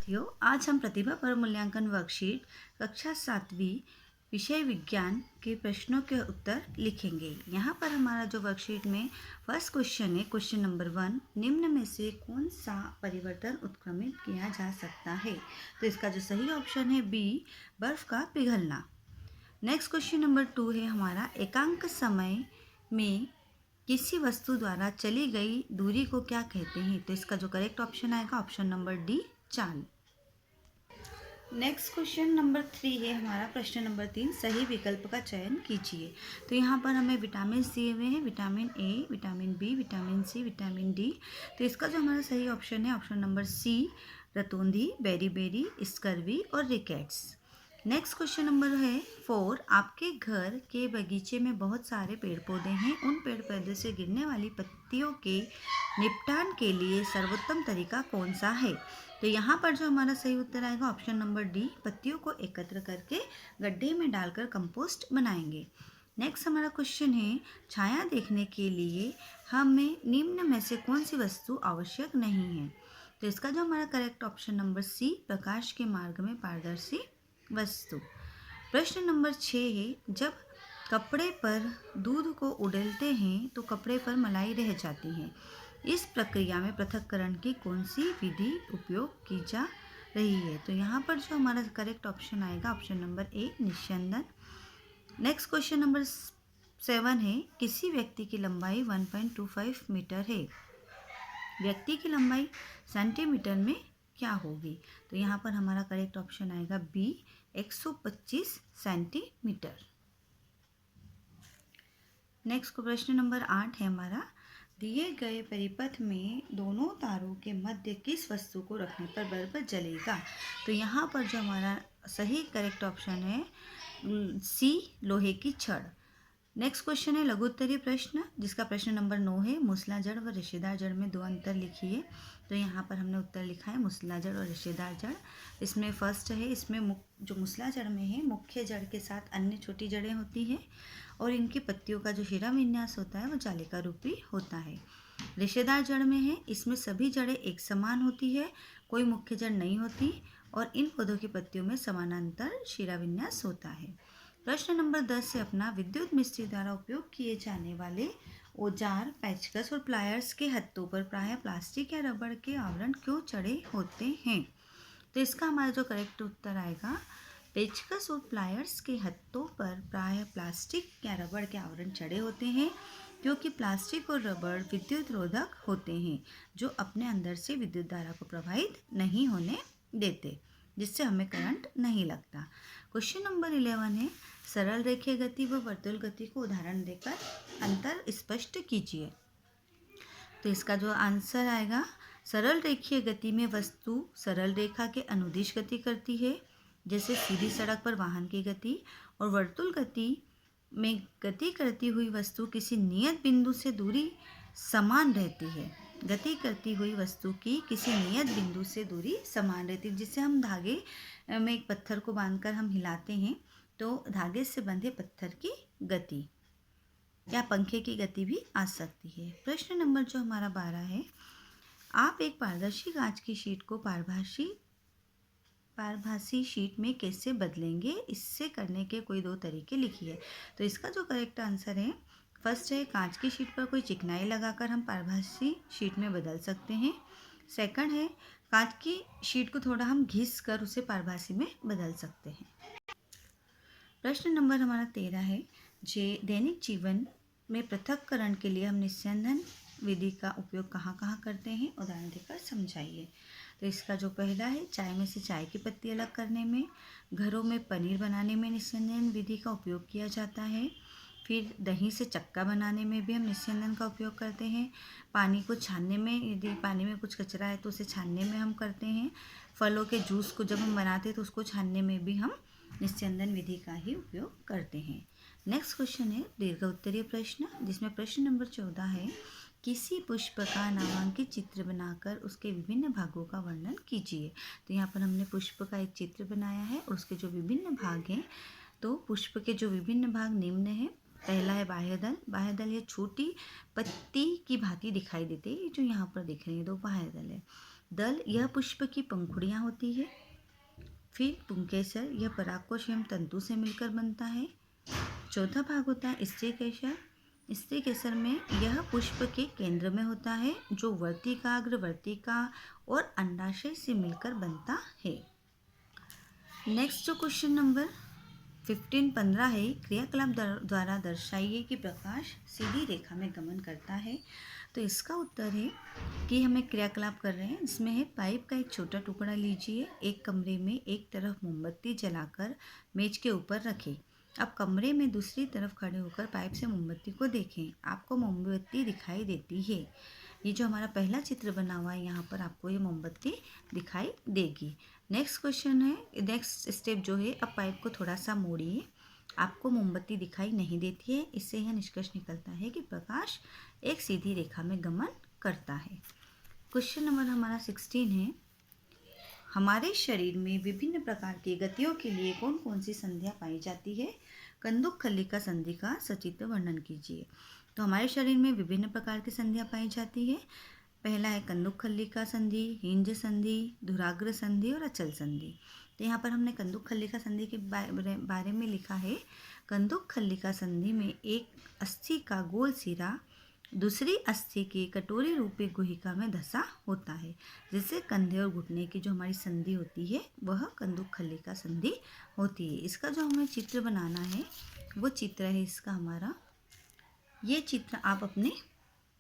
साथियों, आज हम प्रतिभा पर मूल्यांकन वर्कशीट कक्षा 7वीं विषय विज्ञान के प्रश्नों के उत्तर लिखेंगे। यहाँ पर हमारा जो वर्कशीट में फर्स्ट क्वेश्चन है, क्वेश्चन नंबर 1, निम्न में से कौन सा परिवर्तन उत्क्रमित किया जा सकता है? तो इसका जो सही ऑप्शन है बी, बर्फ का पिघलना। नेक्स्ट क्वेश्चन नंबर 2 है हमारा, एकांक समय में किसी वस्तु द्वारा चली गई दूरी को क्या कहते हैं? तो इसका जो करेक्ट ऑप्शन आएगा ऑप्शन नंबर डी, चाल। नेक्स्ट क्वेश्चन नंबर 3 है हमारा, प्रश्न नंबर 3, सही विकल्प का चयन कीजिए। तो यहाँ पर हमें विटामिन दिए हुए हैं, vitamin A, vitamin B, vitamin C, vitamin D. तो इसका जो हमारा सही ऑप्शन है ऑप्शन नंबर सी, रतौंधी, बेरी, स्कर्वी और रिकेट्स। नेक्स्ट क्वेश्चन नंबर है 4, आपके घर के बगीचे में बहुत सारे पेड़ पौधे हैं, उन पेड़ पौधे से गिरने वाली पत्तियों के निपटान के लिए सर्वोत्तम तरीका कौन सा है? तो यहाँ पर जो हमारा सही उत्तर आएगा ऑप्शन नंबर डी, पत्तियों को एकत्र करके गड्ढे में डालकर कंपोस्ट बनाएंगे। नेक्स्ट हमारा क्वेश्चन है, छाया देखने के लिए हमें निम्न में से कौन सी वस्तु आवश्यक नहीं है? तो इसका जो हमारा करेक्ट ऑप्शन नंबर सी, प्रकाश के मार्ग में पारदर्शी वस्तु। प्रश्न नंबर 6 है, जब कपड़े पर दूध को उड़ेलते हैं तो कपड़े पर मलाई रह जाती है, इस प्रक्रिया में पृथक्करण की कौन सी विधि उपयोग की जा रही है? तो यहाँ पर जो हमारा करेक्ट ऑप्शन आएगा ऑप्शन नंबर ए, निस्यंदन। नेक्स्ट क्वेश्चन नंबर 7 है, किसी व्यक्ति की लंबाई 1.25 मीटर है, व्यक्ति की लंबाई सेंटीमीटर में क्या होगी? तो यहाँ पर हमारा करेक्ट ऑप्शन आएगा बी, 125 सेंटीमीटर। नेक्स्ट प्रश्न नंबर 8 है हमारा, दिए गए परिपथ में दोनों तारों के मध्य किस वस्तु को रखने पर बल्ब जलेगा? तो यहाँ पर जो हमारा सही करेक्ट ऑप्शन है सी, लोहे की छड़। नेक्स्ट क्वेश्चन है लघु उत्तरीय प्रश्न, जिसका प्रश्न नंबर 9 है, मूसला जड़ व रेशेदार जड़ में 2 अंतर लिखिए। तो यहाँ पर हमने उत्तर लिखा है मूसला जड़ और रेशेदार जड़। इसमें फर्स्ट है, इसमें जो मूसला जड़ में है मुख्य जड़ के साथ अन्य छोटी जड़ें होती हैं और इनकी पत्तियों का जो शिरा विन्यास होता है वो जालिका रूपी होता है। रेशेदार जड़ में है, इसमें सभी जड़ें एक समान होती है, कोई मुख्य जड़ नहीं होती और इन पौधों की पत्तियों में समानांतर शिरा विन्यास होता है। प्रश्न नंबर 10 से अपना, विद्युत मिस्त्री द्वारा उपयोग किए जाने वाले औजार, पेचकस और प्लायर्स के हत्थों पर प्रायः प्लास्टिक या रबड़ के आवरण क्यों चढ़े होते हैं? तो इसका हमारा जो करेक्ट उत्तर आएगा, पेचकस और प्लायर्स के हत्थों पर प्रायः प्लास्टिक या रबड़ के आवरण चढ़े होते हैं क्योंकि प्लास्टिक और रबड़ विद्युत रोधक होते हैं जो अपने अंदर से विद्युत धारा को प्रवाहित नहीं होने देते, जिससे हमें करंट नहीं लगता। क्वेश्चन नंबर 11 है, सरल रेखीय गति व वर्तुल गति को उदाहरण देकर अंतर स्पष्ट कीजिए। तो इसका जो आंसर आएगा, सरल रेखीय गति में वस्तु सरल रेखा के अनुदिश गति करती है, जैसे सीधी सड़क पर वाहन की गति, और वर्तुल गति में गति करती हुई वस्तु किसी नियत बिंदु से दूरी समान रहती है। गति करती हुई वस्तु की किसी नियत बिंदु से दूरी समान रहती है, जिससे हम धागे में एक पत्थर को बांधकर हम हिलाते हैं तो धागे से बंधे पत्थर की गति या पंखे की गति भी आ सकती है। प्रश्न नंबर जो हमारा 12 है, आप एक पारदर्शी कांच की शीट को पारभासी शीट में कैसे बदलेंगे? इससे करने के कोई 2 तरीके लिखिए। तो इसका जो करेक्ट आंसर है, फर्स्ट है, कांच की शीट पर कोई चिकनाई लगाकर हम पारभासी शीट में बदल सकते हैं। सेकंड है, कांच की शीट को थोड़ा हम घिस कर उसे पारभासी में बदल सकते हैं। प्रश्न नंबर हमारा 13 है, दैनिक जीवन में पृथक्करण के लिए हम निस्यंदन विधि का उपयोग कहाँ कहाँ करते हैं? उदाहरण देकर समझाइए। तो इसका जो पहला है, चाय में से चाय की पत्ती अलग करने में, घरों में पनीर बनाने में निस्यंदन विधि का उपयोग किया जाता है। फिर दही से चक्का बनाने में भी हम निस्यंदन का उपयोग करते हैं। पानी को छानने में, यदि पानी में कुछ कचरा है तो उसे छानने में हम करते हैं। फलों के जूस को जब हम बनाते हैं तो उसको छानने में भी हम निस्यंदन विधि का ही उपयोग करते हैं। नेक्स्ट क्वेश्चन है दीर्घ उत्तरीय प्रश्न, जिसमें प्रश्न नंबर 14 है, किसी पुष्प का नामांकित चित्र बनाकर उसके विभिन्न भागों का वर्णन कीजिए। तो यहाँ पर हमने पुष्प का एक चित्र बनाया है और उसके जो विभिन्न भाग हैं, तो पुष्प के जो विभिन्न भाग निम्न हैं। पहला है बाह्य दल ये छोटी पत्ती की भांति दिखाई देते हैं, जो यहाँ पर दिख रही है 2 बाह्य दल है। दल यह पुष्प की पंखुड़ियाँ होती है। फिर पुंकेसर यह परागकोश एवं तंतु से मिलकर बनता है। चौथा भाग होता है स्त्री केसर। स्त्री केसर में यह पुष्प के केंद्र में होता है जो वर्तिका, अग्रवर्तिका और अंडाशय से मिलकर बनता है। नेक्स्ट जो क्वेश्चन नंबर 15 है, क्रियाकलाप द्वारा दर्शाइए कि प्रकाश सीधी रेखा में गमन करता है। तो इसका उत्तर है कि हमें क्रियाकलाप कर रहे हैं। इसमें है पाइप का एक छोटा टुकड़ा लीजिए, एक कमरे में एक तरफ मोमबत्ती जलाकर मेज के ऊपर रखें। अब कमरे में दूसरी तरफ खड़े होकर पाइप से मोमबत्ती को देखें, आपको मोमबत्ती दिखाई देती है। ये जो हमारा पहला चित्र बना हुआ है, यहाँ पर आपको ये मोमबत्ती दिखाई देगी। नेक्स्ट क्वेश्चन है, नेक्स्ट स्टेप जो है, अब पाइप को थोड़ा सा मोड़िए, आपको मोमबत्ती दिखाई नहीं देती है। इससे यह निष्कर्ष निकलता है कि प्रकाश एक सीधी रेखा में गमन करता है। क्वेश्चन नंबर हमारा 16 है, हमारे शरीर में विभिन्न प्रकार की गतियों के लिए कौन कौन सी संधियाँ पाई जाती है? कंदुक खल्लिका संधि का सचित्र वर्णन कीजिए। तो हमारे शरीर में विभिन्न प्रकार की संधियाँ पाई जाती है। पहला है कंदुक खल्लिका संधि, हिंज संधि, धुराग्र संधि और अचल संधि। तो यहाँ पर हमने कंदुक खल्लिका संधि के बारे में लिखा है। कंदुक खल्लिका संधि में एक अस्थि का गोल सिरा दूसरी अस्थि की कटोरी रूपी गुहिका में धंसा होता है, जिससे कंधे और घुटने की जो हमारी संधि होती है वह कंदुक खल्लिका संधि होती है। इसका जो हमें चित्र बनाना है वो चित्र है इसका हमारा, ये चित्र आप अपने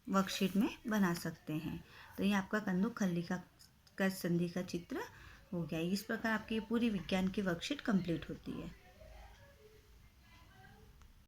वर्कशीट में बना सकते हैं। तो ये आपका कंदुक खल्लिका का संधि का चित्र हो गया। इस प्रकार आपकी पूरी विज्ञान की वर्कशीट कंप्लीट होती है।